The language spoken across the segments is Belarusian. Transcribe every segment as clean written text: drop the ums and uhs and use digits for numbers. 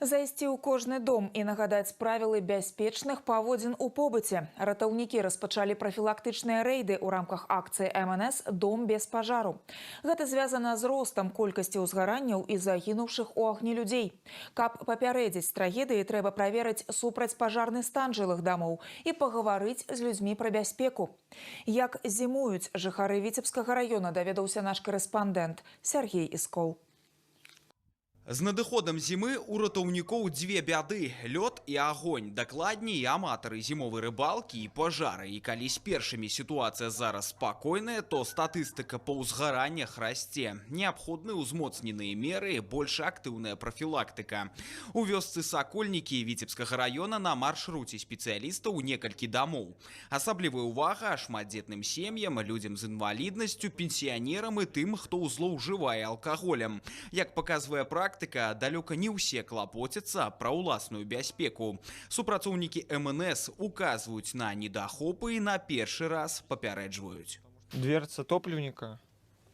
Зайсці ў кожны дом і нагадаць правілы бяспечных паводзін у побыце. Ратаўнікі распачалі прафілактычныя рэйды ў рамках акцыі МНС «Дом без пажару». Гэта звязана з ростам колькасці ўзгаранняў і загінуўшых у агні людзей. Каб папярэдзіць трагедыі, трэба праверыць супрацьпажарны стан жылых дамоў і пагаварыць з людзьмі пра бяспеку. Як зімуюць жыхары Віцебскага раёна, даведаўся наш корэспандэнт Сергей Іскол. З надыходам зімы ў ратаўнікоў дзве бяды – лёд і агонь. Дакладней, аматары зімовай рыбалкі і пажары. І калі з першымі сітуацыя зараз спакойная, то статыстыка па ўзгараннях расце. Неабходны ўзмоцненыя меры, больш актыўная прафілактыка. У вёсцы Сакольнікі Віцебскага раёна на маршруце спецыялістаў некалькі дамоў. Асаблівая ўвага шматдзетным сем'ям, людзям з інваліднасцю, пенсіянерам і тым, хто злоўжывае алкаголем. Як паказвае практыка, далёка не ўсе клапоцяцца пра ўласную бяспеку. Супрацоўнікі МНС указваюць на недахопы і на першы раз папярэджваюць. Дверца топливника,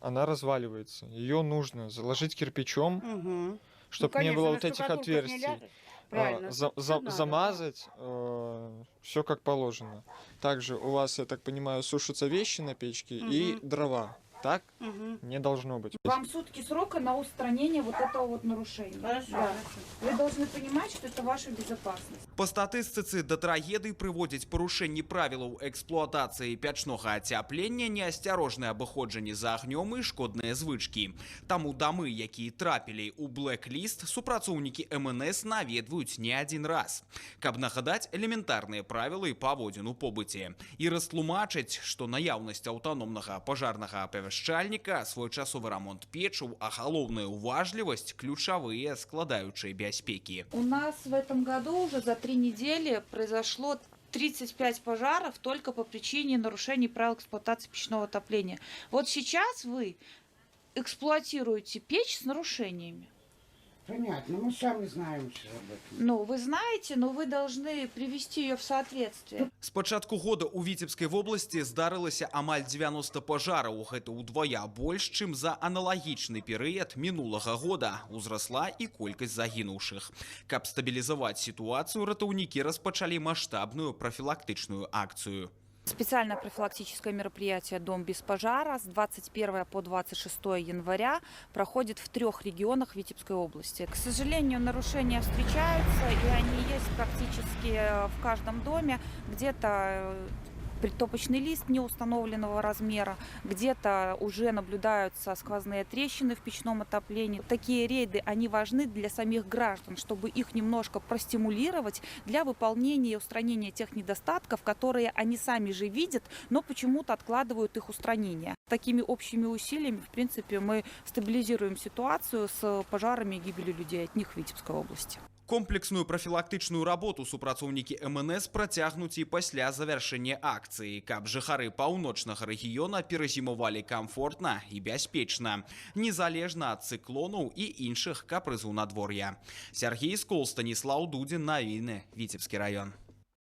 она разваливается. Ее нужно заложить кирпичом, чтобы не было вот этих отверстий. Замазать все как положено. Также у вас, я так понимаю, сушатся вещи на печке и дрова. Так не должно быть. Вам сутки срока на устранение вот этого вот нарушения. Хорошо, да. Вы должны понимать, что это ваша безопасность. Па статыстыцы да трагедыі прыводзяць парушэнні правілаў эксплуатацыі печнога ацяплення, неасцярожнае абыходжанне за агнём і шкодныя звычкі. Таму дамы, якія трапілі ў блэк-ліст, супрацоўнікі МНС наведваюць не адзін раз, каб нагадаць элементарныя правілы паводзін у побыце і растлумачыць, што наяўнасць аўтаномнага пажарнага апавяшчальніка, своечасовы рамонт печаў, а галоўная уважлівасць – ключавыя складаючыя бяспекі. У нас в этом году уже за 3 недели произошло 35 пожаров только по причине нарушений правил эксплуатации печного отопления. Вот сейчас вы эксплуатируете печь с нарушениями. Понятно, мы сами знаем все об этом. Ну, вы знаете, но вы должны привести ее в соответствие. С пачатку года у Віцебскай вобласці здарылася амаль 90 пажараў. Гэта ўдвая больш, чым за аналагічны перыяд мінулага года. Узрасла і колькасць загінуўшых. Каб стабілізаваць сітуацыю, ратаўнікі распачалі маштабную прафілактычную акцыю. Специальное профилактическое мероприятие «Дом без пожара» с 21 по 26 января проходит в 3 регионах Витебской области. К сожалению, нарушения встречаются, и они есть практически в каждом доме. Где-то притопочный лист неустановленного размера, где-то уже наблюдаются сквозные трещины в печном отоплении. Такие рейды, они важны для самих граждан, чтобы их немножко простимулировать для выполнения и устранения тех недостатков, которые они сами же видят, но почему-то откладывают их устранение. Такими общими усилиями, в принципе, мы стабилизируем ситуацию с пожарами и гибелью людей от них в Витебской области. Комплексную прафілактычную работу супрацоўнікі МНС працягнуць і пасля завяршэння акцыі, каб жыхары паўночнага рэгіёна перазімавалі камфортна і бяспечна, незалежна ад цыклонаў і іншых капрызаў надвор'я. Сергей Іскол, Станіслаў Дудзін, навіны, Віцебскі раён.